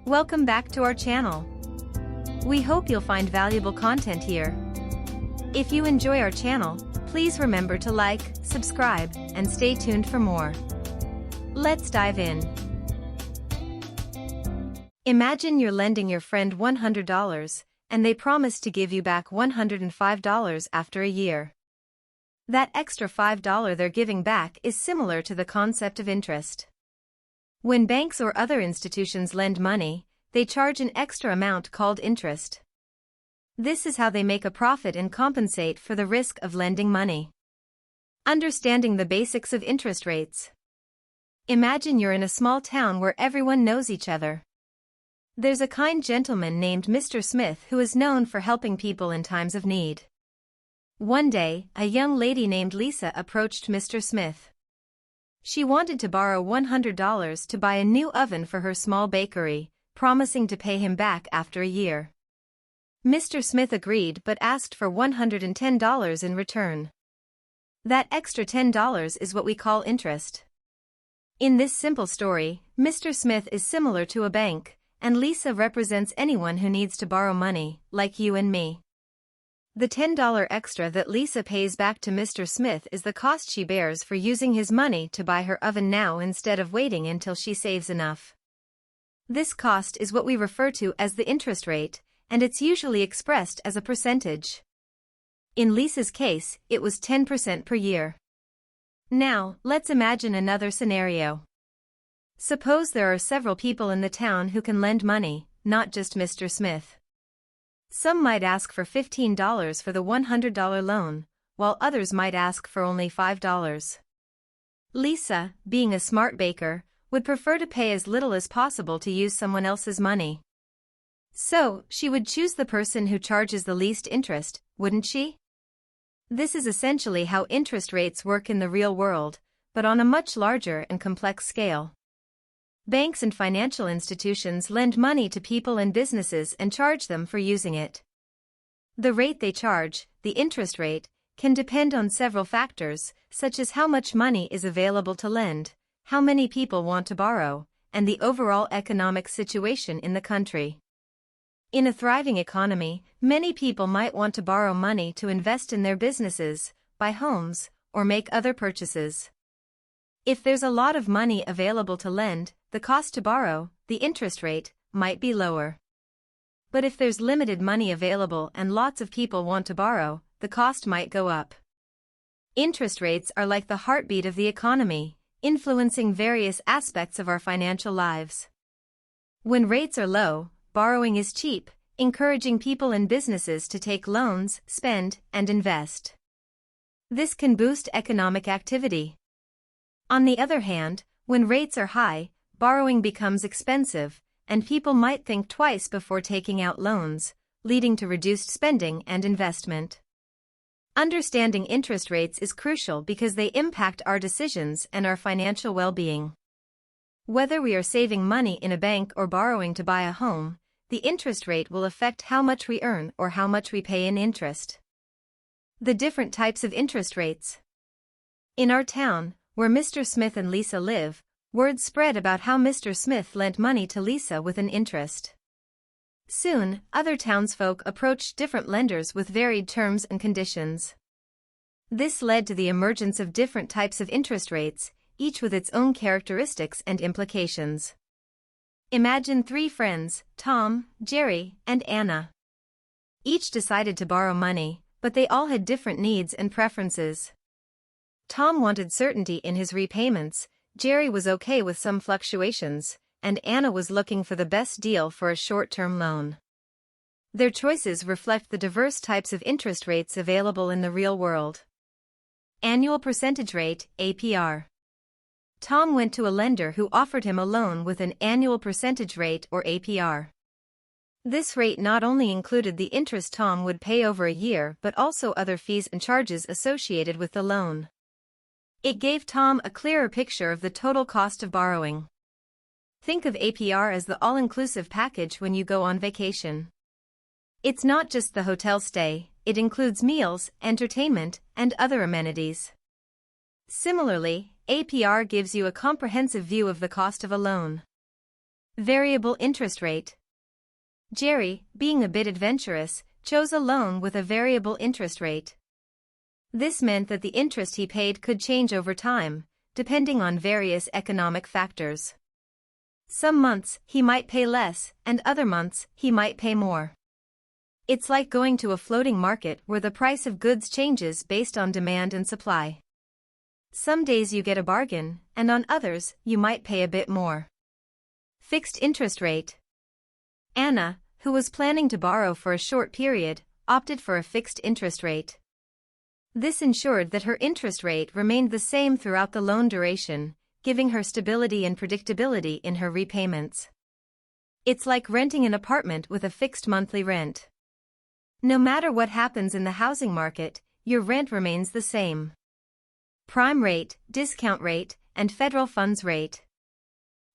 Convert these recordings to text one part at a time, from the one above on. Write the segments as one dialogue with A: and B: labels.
A: Welcome back to our channel. We hope you'll find valuable content here. If you enjoy our channel, please remember to like, subscribe, and stay tuned for more. Let's dive in. Imagine you're lending your friend $100, and they promise to give you back $105 after a year. That extra $5 they're giving back is similar to the concept of interest. When banks or other institutions lend money, they charge an extra amount called interest. This is how they make a profit and compensate for the risk of lending money. Understanding the basics of interest rates. Imagine you're in a small town where everyone knows each other. There's a kind gentleman named Mr. Smith who is known for helping people in times of need. One day, a young lady named Lisa approached Mr. Smith. She wanted to borrow $100 to buy a new oven for her small bakery, promising to pay him back after a year. Mr. Smith agreed but asked for $110 in return. That extra $10 is what we call interest. In this simple story, Mr. Smith is similar to a bank, and Lisa represents anyone who needs to borrow money, like you and me. The $10 extra that Lisa pays back to Mr. Smith is the cost she bears for using his money to buy her oven now instead of waiting until she saves enough. This cost is what we refer to as the interest rate, and it's usually expressed as a percentage. In Lisa's case, it was 10% per year. Now, let's imagine another scenario. Suppose there are several people in the town who can lend money, not just Mr. Smith. Some might ask for $15 for the $100 loan, while others might ask for only $5. Lisa, being a smart baker, would prefer to pay as little as possible to use someone else's money. So, she would choose the person who charges the least interest, wouldn't she? This is essentially how interest rates work in the real world, but on a much larger and complex scale. Banks and financial institutions lend money to people and businesses and charge them for using it. The rate they charge, the interest rate, can depend on several factors, such as how much money is available to lend, how many people want to borrow, and the overall economic situation in the country. In a thriving economy, many people might want to borrow money to invest in their businesses, buy homes, or make other purchases. If there's a lot of money available to lend, the cost to borrow, the interest rate, might be lower. But if there's limited money available and lots of people want to borrow, the cost might go up. Interest rates are like the heartbeat of the economy, influencing various aspects of our financial lives. When rates are low, borrowing is cheap, encouraging people and businesses to take loans, spend, and invest. This can boost economic activity. On the other hand, when rates are high, borrowing becomes expensive, and people might think twice before taking out loans, leading to reduced spending and investment. Understanding interest rates is crucial because they impact our decisions and our financial well-being. Whether we are saving money in a bank or borrowing to buy a home, the interest rate will affect how much we earn or how much we pay in interest. The different types of interest rates. In our town, where Mr. Smith and Lisa live, word spread about how Mr. Smith lent money to Lisa with an interest. Soon, other townsfolk approached different lenders with varied terms and conditions. This led to the emergence of different types of interest rates, each with its own characteristics and implications. Imagine three friends, Tom, Jerry, and Anna. Each decided to borrow money, but they all had different needs and preferences. Tom wanted certainty in his repayments, Jerry was okay with some fluctuations, and Anna was looking for the best deal for a short-term loan. Their choices reflect the diverse types of interest rates available in the real world. Annual percentage rate, APR. Tom went to a lender who offered him a loan with an annual percentage rate or APR. This rate not only included the interest Tom would pay over a year but also other fees and charges associated with the loan. It gave Tom a clearer picture of the total cost of borrowing. Think of APR as the all-inclusive package when you go on vacation. It's not just the hotel stay, it includes meals, entertainment, and other amenities. Similarly, APR gives you a comprehensive view of the cost of a loan. Variable interest rate. Jerry, being a bit adventurous, chose a loan with a variable interest rate. This meant that the interest he paid could change over time, depending on various economic factors. Some months he might pay less, and other months he might pay more. It's like going to a floating market where the price of goods changes based on demand and supply. Some days you get a bargain, and on others you might pay a bit more. Fixed interest rate. Anna, who was planning to borrow for a short period, opted for a fixed interest rate. This ensured that her interest rate remained the same throughout the loan duration, giving her stability and predictability in her repayments. It's like renting an apartment with a fixed monthly rent. No matter what happens in the housing market, your rent remains the same. Prime rate, discount rate, and federal funds rate.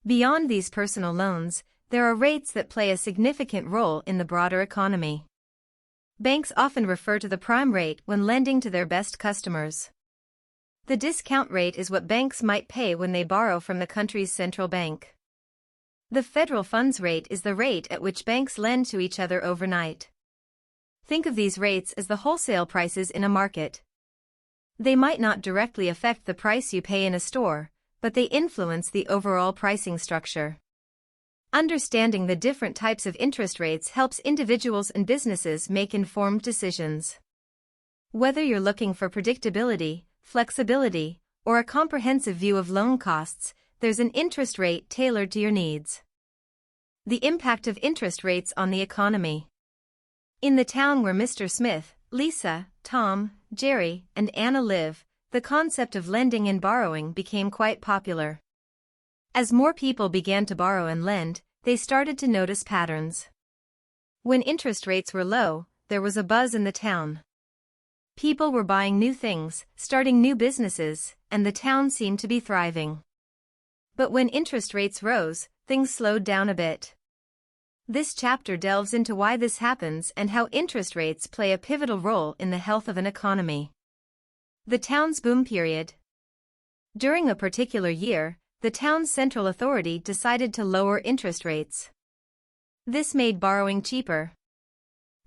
A: Beyond these personal loans, there are rates that play a significant role in the broader economy. Banks often refer to the prime rate when lending to their best customers. The discount rate is what banks might pay when they borrow from the country's central bank. The federal funds rate is the rate at which banks lend to each other overnight. Think of these rates as the wholesale prices in a market. They might not directly affect the price you pay in a store, but they influence the overall pricing structure. Understanding the different types of interest rates helps individuals and businesses make informed decisions. Whether you're looking for predictability, flexibility, or a comprehensive view of loan costs, there's an interest rate tailored to your needs. The impact of interest rates on the economy. In the town where Mr. Smith, Lisa, Tom, Jerry, and Anna live, the concept of lending and borrowing became quite popular. As more people began to borrow and lend, they started to notice patterns. When interest rates were low, there was a buzz in the town. People were buying new things, starting new businesses, and the town seemed to be thriving. But when interest rates rose, things slowed down a bit. This chapter delves into why this happens and how interest rates play a pivotal role in the health of an economy. The town's boom period. During a particular year, the town's central authority decided to lower interest rates. This made borrowing cheaper.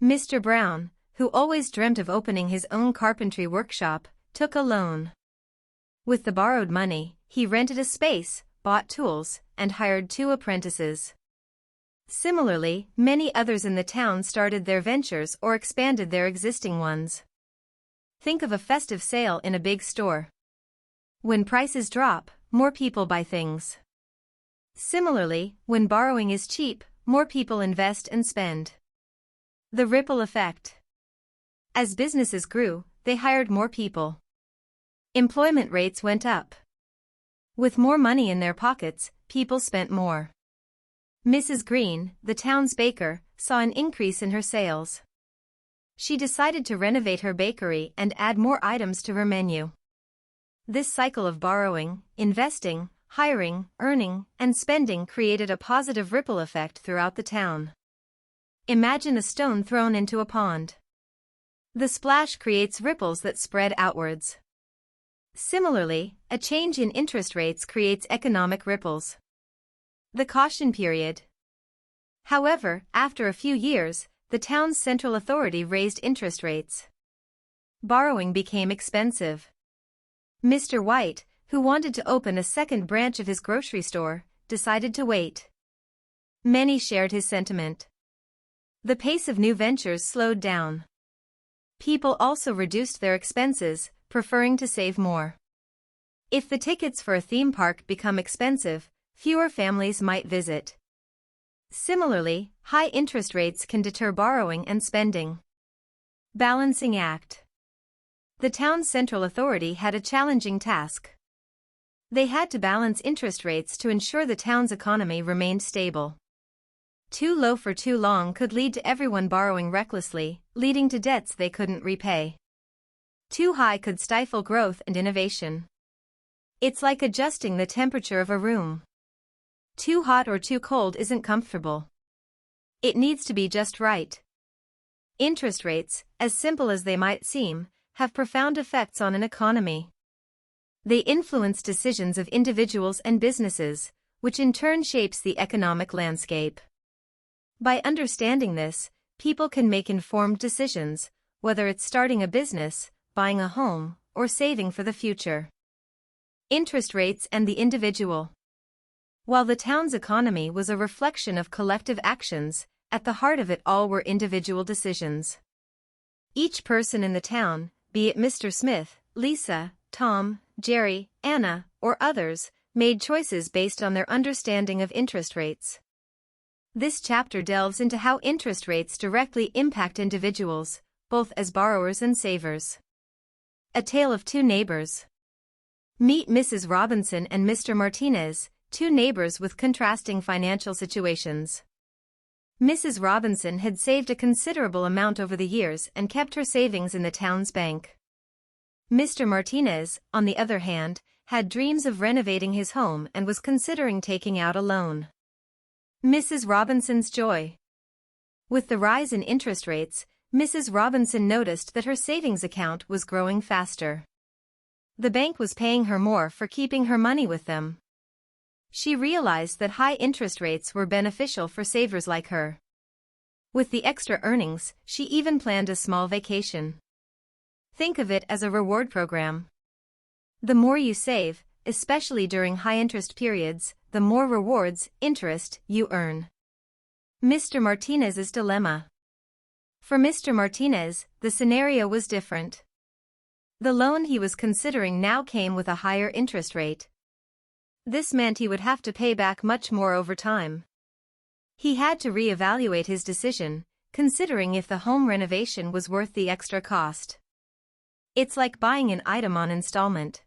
A: Mr. Brown, who always dreamt of opening his own carpentry workshop, took a loan. With the borrowed money, he rented a space, bought tools, and hired 2 apprentices. Similarly, many others in the town started their ventures or expanded their existing ones. Think of a festive sale in a big store. When prices drop, more people buy things. Similarly, when borrowing is cheap, more people invest and spend. The ripple effect. As businesses grew, they hired more people. Employment rates went up. With more money in their pockets, people spent more. Mrs. Green, the town's baker, saw an increase in her sales. She decided to renovate her bakery and add more items to her menu. This cycle of borrowing, investing, hiring, earning, and spending created a positive ripple effect throughout the town. Imagine a stone thrown into a pond. The splash creates ripples that spread outwards. Similarly, a change in interest rates creates economic ripples. The caution period. However, after a few years, the town's central authority raised interest rates. Borrowing became expensive. Mr. White, who wanted to open a second branch of his grocery store, decided to wait. Many shared his sentiment. The pace of new ventures slowed down. People also reduced their expenses, preferring to save more. If the tickets for a theme park become expensive, fewer families might visit. Similarly, high interest rates can deter borrowing and spending. Balancing act. The town's central authority had a challenging task. They had to balance interest rates to ensure the town's economy remained stable. Too low for too long could lead to everyone borrowing recklessly, leading to debts they couldn't repay. Too high could stifle growth and innovation. It's like adjusting the temperature of a room. Too hot or too cold isn't comfortable. It needs to be just right. Interest rates, as simple as they might seem, have profound effects on an economy. They influence decisions of individuals and businesses, which in turn shapes the economic landscape. By understanding this, people can make informed decisions, whether it's starting a business, buying a home, or saving for the future. Interest rates and the individual. While the town's economy was a reflection of collective actions, at the heart of it all were individual decisions. Each person in the town, be it Mr. Smith, Lisa, Tom, Jerry, Anna, or others, made choices based on their understanding of interest rates. This chapter delves into how interest rates directly impact individuals, both as borrowers and savers. A tale of two neighbors. Meet Mrs. Robinson and Mr. Martinez, two neighbors with contrasting financial situations. Mrs. Robinson had saved a considerable amount over the years and kept her savings in the town's bank. Mr. Martinez, on the other hand, had dreams of renovating his home and was considering taking out a loan. Mrs. Robinson's joy. With the rise in interest rates, Mrs. Robinson noticed that her savings account was growing faster. The bank was paying her more for keeping her money with them. She realized that high interest rates were beneficial for savers like her. With the extra earnings, she even planned a small vacation. Think of it as a reward program. The more you save, especially during high-interest periods, the more rewards, interest, you earn. Mr. Martinez's dilemma. For Mr. Martinez, the scenario was different. The loan he was considering now came with a higher interest rate. This meant he would have to pay back much more over time. He had to reevaluate his decision, considering if the home renovation was worth the extra cost. It's like buying an item on installment.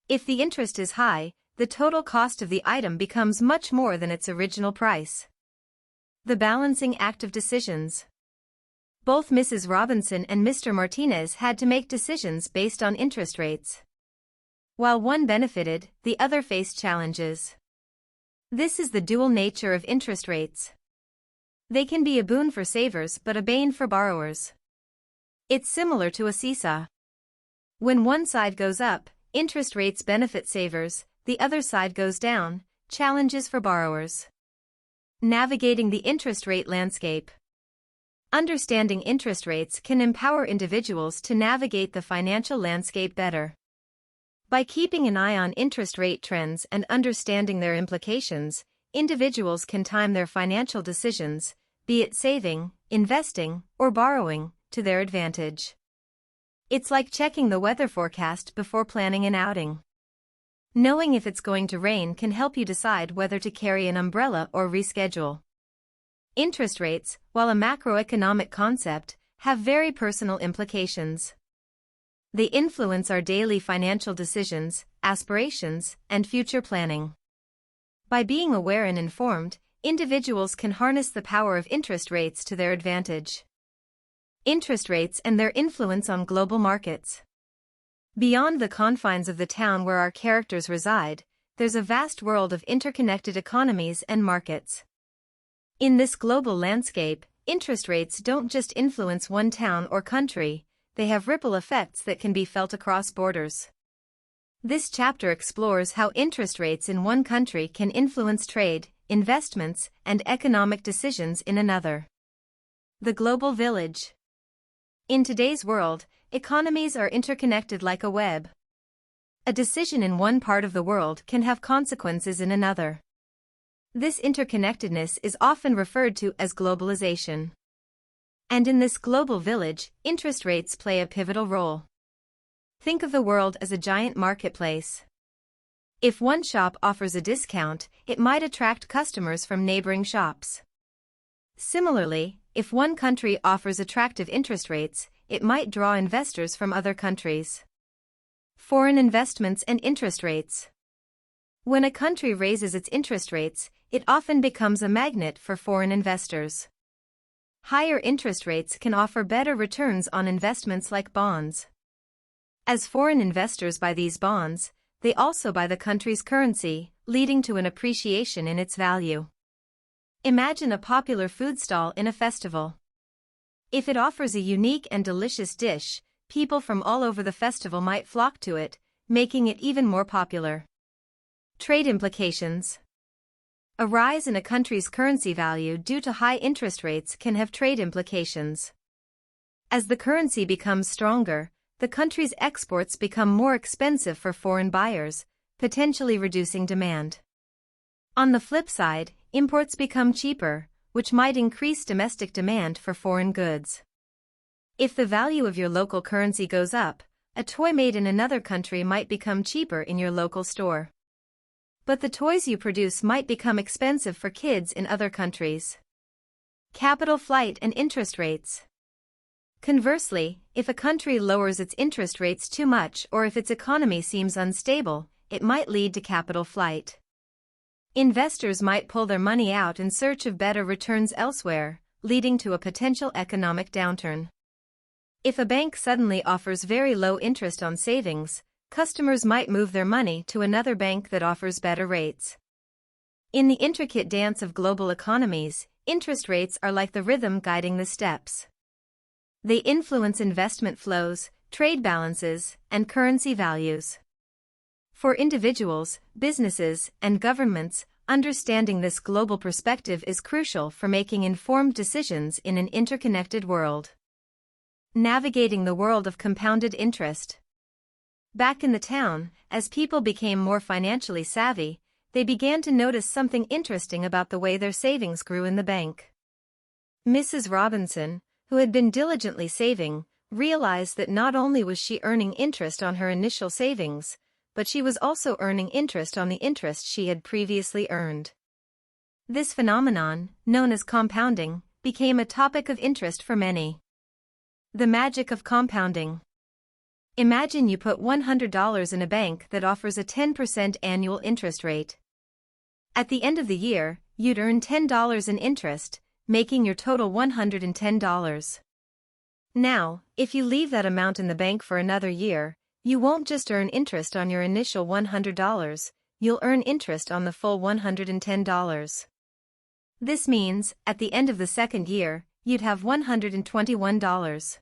A: If the interest is high, the total cost of the item becomes much more than its original price. The balancing act of decisions. Both Mrs. Robinson and Mr. Martinez had to make decisions based on interest rates. While one benefited, the other faced challenges. This is the dual nature of interest rates. They can be a boon for savers but a bane for borrowers. It's similar to a seesaw. When one side goes up, interest rates benefit savers, the other side goes down, challenges for borrowers. Navigating the interest rate landscape. Understanding interest rates can empower individuals to navigate the financial landscape better. By keeping an eye on interest rate trends and understanding their implications, individuals can time their financial decisions, be it saving, investing, or borrowing, to their advantage. It's like checking the weather forecast before planning an outing. Knowing if it's going to rain can help you decide whether to carry an umbrella or reschedule. Interest rates, while a macroeconomic concept, have very personal implications. They influence our daily financial decisions, aspirations, and future planning. By being aware and informed, individuals can harness the power of interest rates to their advantage. Interest rates and their influence on global markets. Beyond the confines of the town where our characters reside, there's a vast world of interconnected economies and markets. In this global landscape, interest rates don't just influence one town or country, they have ripple effects that can be felt across borders. This chapter explores how interest rates in one country can influence trade, investments, and economic decisions in another. The global village. In today's world, economies are interconnected like a web. A decision in one part of the world can have consequences in another. This interconnectedness is often referred to as globalization. And in this global village, interest rates play a pivotal role. Think of the world as a giant marketplace. If one shop offers a discount, it might attract customers from neighboring shops. Similarly, if one country offers attractive interest rates, it might draw investors from other countries. Foreign investments and interest rates. When a country raises its interest rates, it often becomes a magnet for foreign investors. Higher interest rates can offer better returns on investments like bonds. As foreign investors buy these bonds, they also buy the country's currency, leading to an appreciation in its value. Imagine a popular food stall in a festival. If it offers a unique and delicious dish, people from all over the festival might flock to it, making it even more popular. Trade implications. A rise in a country's currency value due to high interest rates can have trade implications. As the currency becomes stronger, the country's exports become more expensive for foreign buyers, potentially reducing demand. On the flip side, imports become cheaper, which might increase domestic demand for foreign goods. If the value of your local currency goes up, a toy made in another country might become cheaper in your local store. But the toys you produce might become expensive for kids in other countries. Capital flight and interest rates. Conversely, if a country lowers its interest rates too much or if its economy seems unstable, it might lead to capital flight. Investors might pull their money out in search of better returns elsewhere, leading to a potential economic downturn. If a bank suddenly offers very low interest on savings, customers might move their money to another bank that offers better rates. In the intricate dance of global economies, interest rates are like the rhythm guiding the steps. They influence investment flows, trade balances, and currency values. For individuals, businesses, and governments, understanding this global perspective is crucial for making informed decisions in an interconnected world. Navigating the world of compounded interest. Back in the town, as people became more financially savvy, they began to notice something interesting about the way their savings grew in the bank. Mrs. Robinson, who had been diligently saving, realized that not only was she earning interest on her initial savings, but she was also earning interest on the interest she had previously earned. This phenomenon, known as compounding, became a topic of interest for many. The magic of compounding. Imagine you put $100 in a bank that offers a 10% annual interest rate. At the end of the year, you'd earn $10 in interest, making your total $110. Now, if you leave that amount in the bank for another year, you won't just earn interest on your initial $100, you'll earn interest on the full $110. This means, at the end of the second year, you'd have $121.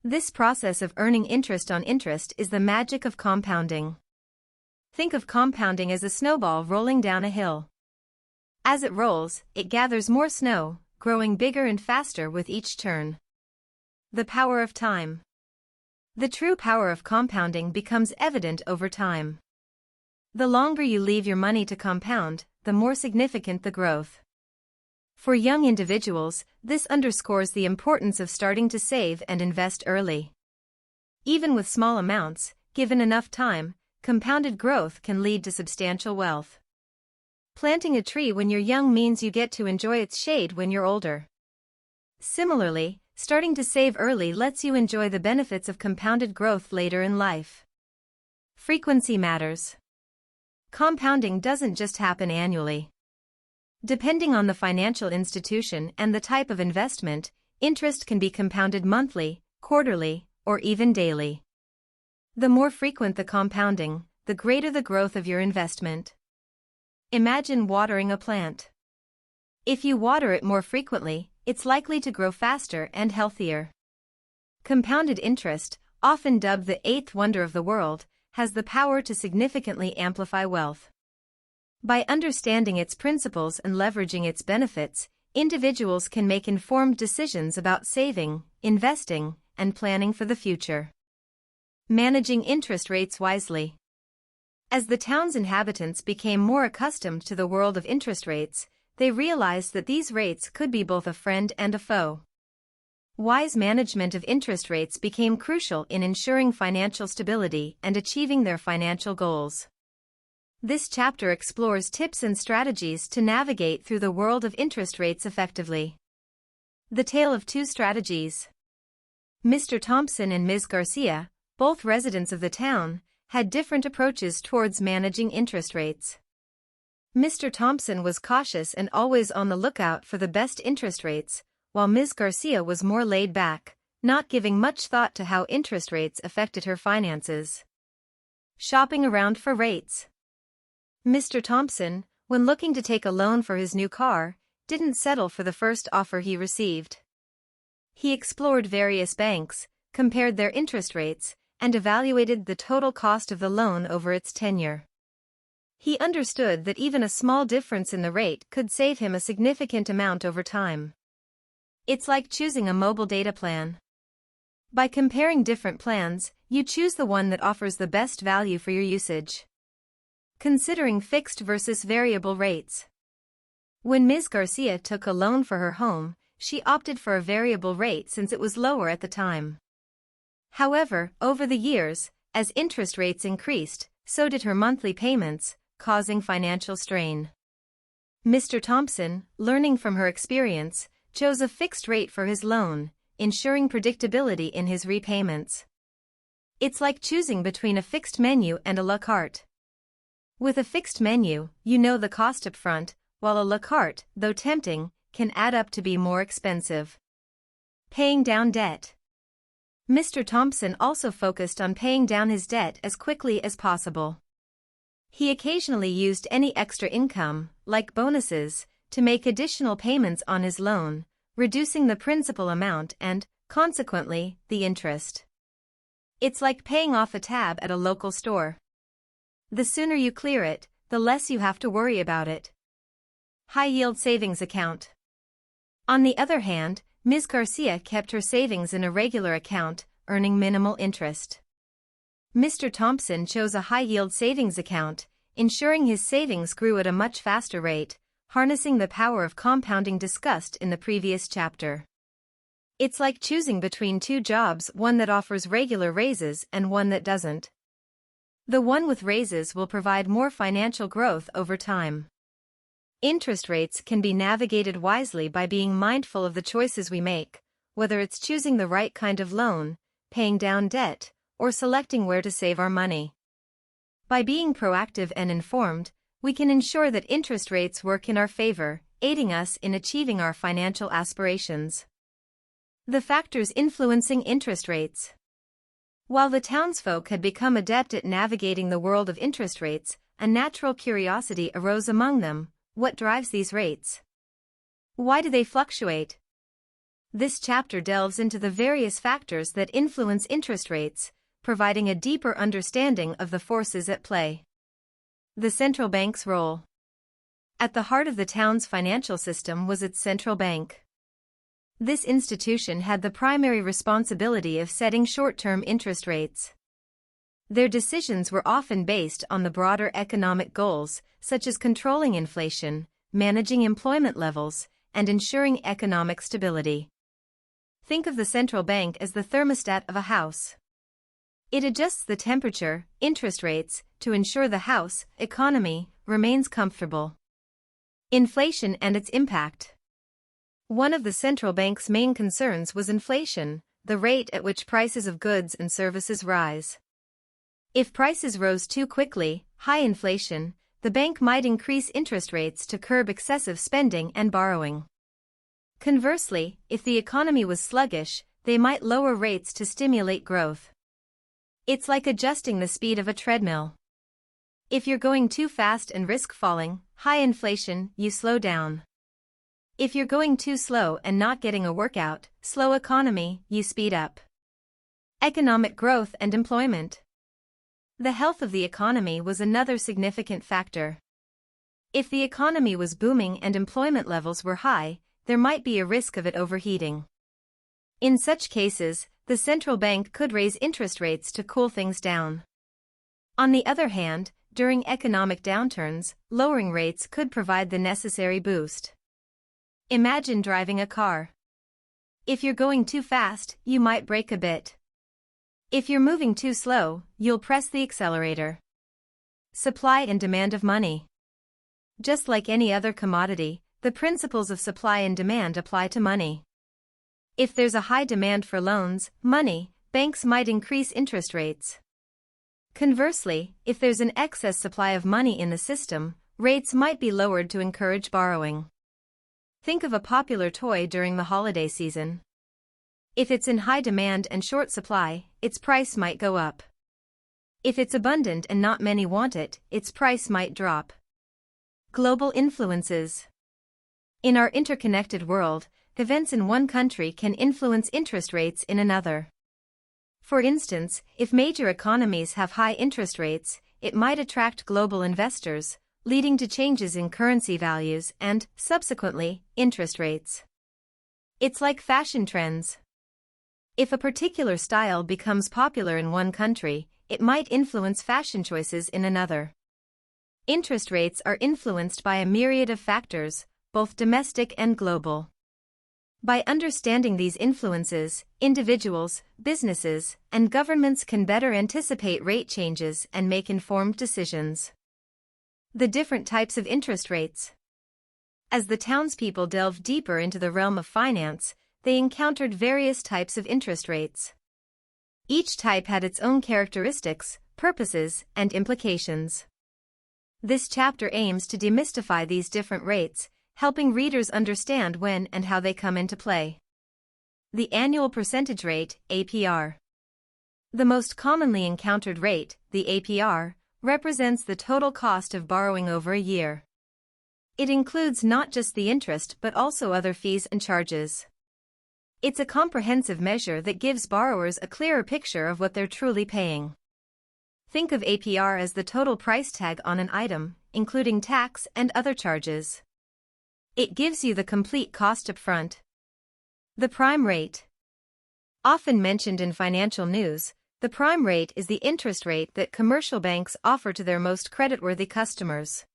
A: This process of earning interest on interest is the magic of compounding. Think of compounding as a snowball rolling down a hill. As it rolls, it gathers more snow, growing bigger and faster with each turn. The power of time. The true power of compounding becomes evident over time. The longer you leave your money to compound, the more significant the growth. For young individuals, this underscores the importance of starting to save and invest early. Even with small amounts, given enough time, compounded growth can lead to substantial wealth. Planting a tree when you're young means you get to enjoy its shade when you're older. Similarly, starting to save early lets you enjoy the benefits of compounded growth later in life. Frequency matters. Compounding doesn't just happen annually. Depending on the financial institution and the type of investment, interest can be compounded monthly, quarterly, or even daily. The more frequent the compounding, the greater the growth of your investment. Imagine watering a plant. If you water it more frequently, it's likely to grow faster and healthier. Compounded interest, often dubbed the eighth wonder of the world, has the power to significantly amplify wealth. By understanding its principles and leveraging its benefits, individuals can make informed decisions about saving, investing, and planning for the future. Managing interest rates wisely. As the town's inhabitants became more accustomed to the world of interest rates, they realized that these rates could be both a friend and a foe. Wise management of interest rates became crucial in ensuring financial stability and achieving their financial goals. This chapter explores tips and strategies to navigate through the world of interest rates effectively. The Tale of Two Strategies. Mr. Thompson and Ms. Garcia, both residents of the town, had different approaches towards managing interest rates. Mr. Thompson was cautious and always on the lookout for the best interest rates, while Ms. Garcia was more laid back, not giving much thought to how interest rates affected her finances. Shopping around for rates. Mr. Thompson, when looking to take a loan for his new car, didn't settle for the first offer he received. He explored various banks, compared their interest rates, and evaluated the total cost of the loan over its tenure. He understood that even a small difference in the rate could save him a significant amount over time. It's like choosing a mobile data plan. By comparing different plans, you choose the one that offers the best value for your usage. Considering fixed versus variable rates. When Ms. Garcia took a loan for her home, she opted for a variable rate since it was lower at the time. However, over the years, as interest rates increased, so did her monthly payments, causing financial strain. Mr. Thompson, learning from her experience, chose a fixed rate for his loan, ensuring predictability in his repayments. It's like choosing between a fixed menu and a la carte. With a fixed menu, you know the cost up front, while a la carte, though tempting, can add up to be more expensive. Paying down debt. Mr. Thompson also focused on paying down his debt as quickly as possible. He occasionally used any extra income, like bonuses, to make additional payments on his loan, reducing the principal amount and, consequently, the interest. It's like paying off a tab at a local store. The sooner you clear it, the less you have to worry about it. High-yield savings account. On the other hand, Ms. Garcia kept her savings in a regular account, earning minimal interest. Mr. Thompson chose a high-yield savings account, ensuring his savings grew at a much faster rate, harnessing the power of compounding discussed in the previous chapter. It's like choosing between two jobs, one that offers regular raises and one that doesn't. The one with raises will provide more financial growth over time. Interest rates can be navigated wisely by being mindful of the choices we make, whether it's choosing the right kind of loan, paying down debt, or selecting where to save our money. By being proactive and informed, we can ensure that interest rates work in our favor, aiding us in achieving our financial aspirations. The factors influencing interest rates. While the townsfolk had become adept at navigating the world of interest rates, a natural curiosity arose among them. What drives these rates? Why do they fluctuate? This chapter delves into the various factors that influence interest rates, providing a deeper understanding of the forces at play. The central bank's role. At the heart of the town's financial system was its central bank. This institution had the primary responsibility of setting short-term interest rates. Their decisions were often based on the broader economic goals, such as controlling inflation, managing employment levels, and ensuring economic stability. Think of the central bank as the thermostat of a house. It adjusts the temperature, interest rates, to ensure the house economy remains comfortable. Inflation and its impact. One of the central bank's main concerns was inflation, the rate at which prices of goods and services rise. If prices rose too quickly, high inflation, the bank might increase interest rates to curb excessive spending and borrowing. Conversely, if the economy was sluggish, they might lower rates to stimulate growth. It's like adjusting the speed of a treadmill. If you're going too fast and risk falling, high inflation, you slow down. If you're going too slow and not getting a workout, slow economy, you speed up. Economic growth and employment. The health of the economy was another significant factor. If the economy was booming and employment levels were high, there might be a risk of it overheating. In such cases, the central bank could raise interest rates to cool things down. On the other hand, during economic downturns, lowering rates could provide the necessary boost. Imagine driving a car. If you're going too fast, you might brake a bit. If you're moving too slow, you'll press the accelerator. Supply and demand of money. Just like any other commodity, the principles of supply and demand apply to money. If there's a high demand for loans, money, banks might increase interest rates. Conversely, if there's an excess supply of money in the system, rates might be lowered to encourage borrowing. Think of a popular toy during the holiday season. If it's in high demand and short supply, its price might go up. If it's abundant and not many want it, its price might drop. Global influences. In our interconnected world, events in one country can influence interest rates in another. For instance, if major economies have high interest rates, it might attract global investors, leading to changes in currency values and, subsequently, interest rates. It's like fashion trends. If a particular style becomes popular in one country, it might influence fashion choices in another. Interest rates are influenced by a myriad of factors, both domestic and global. By understanding these influences, individuals, businesses, and governments can better anticipate rate changes and make informed decisions. The different types of interest rates. As the townspeople delved deeper into the realm of finance, they encountered various types of interest rates. Each type had its own characteristics, purposes, and implications. This chapter aims to demystify these different rates, helping readers understand when and how they come into play. The annual percentage rate, APR. The most commonly encountered rate, the APR, represents the total cost of borrowing over a year. It includes not just the interest but also other fees and charges. It's a comprehensive measure that gives borrowers a clearer picture of what they're truly paying. Think of APR as the total price tag on an item, including tax and other charges. It gives you the complete cost up front. The prime rate. Often mentioned in financial news, the prime rate is the interest rate that commercial banks offer to their most creditworthy customers.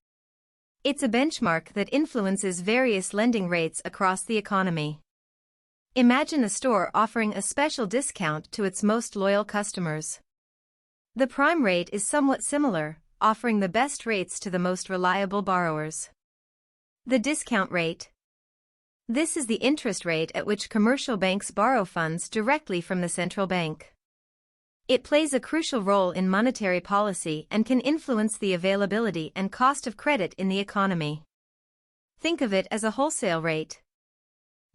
A: It's a benchmark that influences various lending rates across the economy. Imagine a store offering a special discount to its most loyal customers. The prime rate is somewhat similar, offering the best rates to the most reliable borrowers. The discount rate. This is the interest rate at which commercial banks borrow funds directly from the central bank. It plays a crucial role in monetary policy and can influence the availability and cost of credit in the economy. Think of it as a wholesale rate.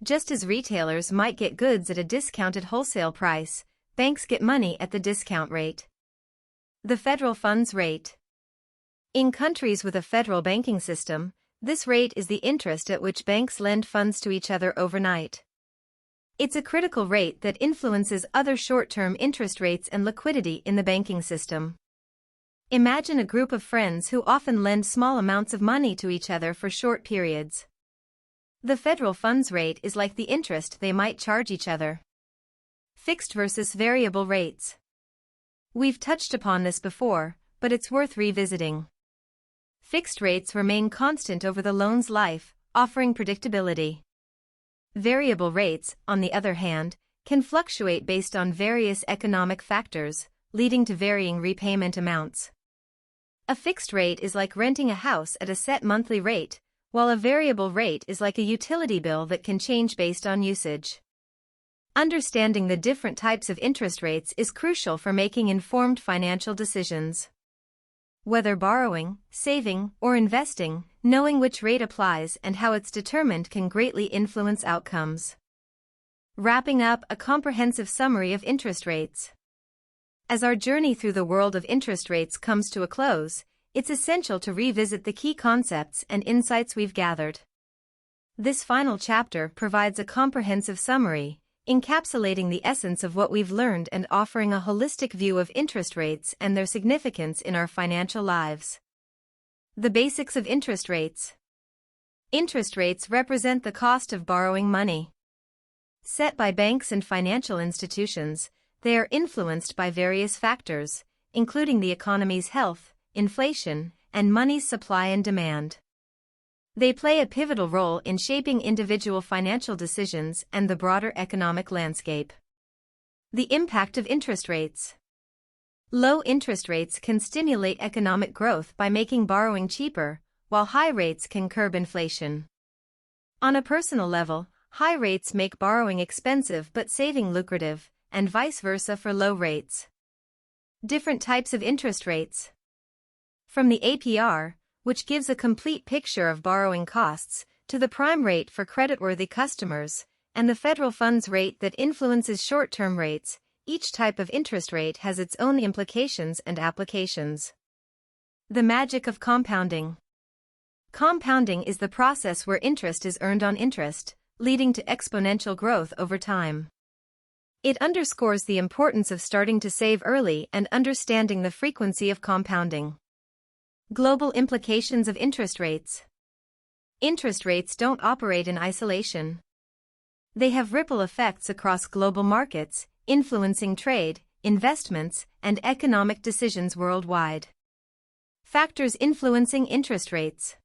A: Just as retailers might get goods at a discounted wholesale price, banks get money at the discount rate. The federal funds rate. In countries with a federal banking system, this rate is the interest at which banks lend funds to each other overnight. It's a critical rate that influences other short-term interest rates and liquidity in the banking system. Imagine a group of friends who often lend small amounts of money to each other for short periods. The federal funds rate is like the interest they might charge each other. Fixed versus variable rates. We've touched upon this before, but it's worth revisiting. Fixed rates remain constant over the loan's life, offering predictability. Variable rates, on the other hand, can fluctuate based on various economic factors, leading to varying repayment amounts. A fixed rate is like renting a house at a set monthly rate, while a variable rate is like a utility bill that can change based on usage. Understanding the different types of interest rates is crucial for making informed financial decisions. Whether borrowing, saving, or investing, knowing which rate applies and how it's determined can greatly influence outcomes. Wrapping up a comprehensive summary of interest rates. As our journey through the world of interest rates comes to a close, it's essential to revisit the key concepts and insights we've gathered. This final chapter provides a comprehensive summary, encapsulating the essence of what we've learned and offering a holistic view of interest rates and their significance in our financial lives. The basics of interest rates. Interest rates represent the cost of borrowing money. Set by banks and financial institutions, they are influenced by various factors, including the economy's health, inflation, and money's supply and demand. They play a pivotal role in shaping individual financial decisions and the broader economic landscape. The impact of interest rates. Low interest rates can stimulate economic growth by making borrowing cheaper, while high rates can curb inflation. On a personal level, high rates make borrowing expensive but saving lucrative, and vice versa for low rates. Different types of interest rates. From the APR, which gives a complete picture of borrowing costs, to the prime rate for creditworthy customers, and the federal funds rate that influences short-term rates, each type of interest rate has its own implications and applications. The magic of compounding. Compounding is the process where interest is earned on interest, leading to exponential growth over time. It underscores the importance of starting to save early and understanding the frequency of compounding. Global implications of interest rates. Interest rates don't operate in isolation. They have ripple effects across global markets, influencing trade, investments, and economic decisions worldwide. Factors influencing interest rates.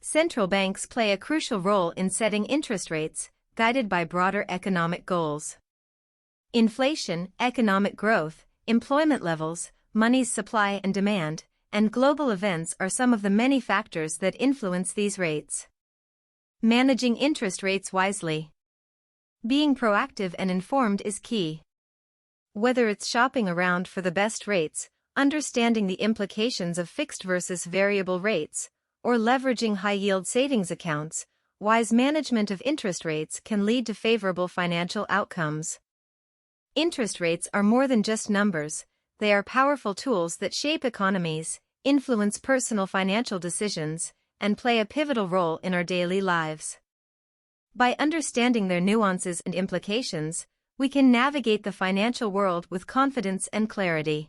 A: Central banks play a crucial role in setting interest rates, guided by broader economic goals. Inflation, economic growth, employment levels, money's supply and demand, and global events are some of the many factors that influence these rates. Managing interest rates wisely. Being proactive and informed is key. Whether it's shopping around for the best rates, understanding the implications of fixed versus variable rates, or leveraging high-yield savings accounts, wise management of interest rates can lead to favorable financial outcomes. Interest rates are more than just numbers. They are powerful tools that shape economies, influence personal financial decisions, and play a pivotal role in our daily lives. By understanding their nuances and implications, we can navigate the financial world with confidence and clarity.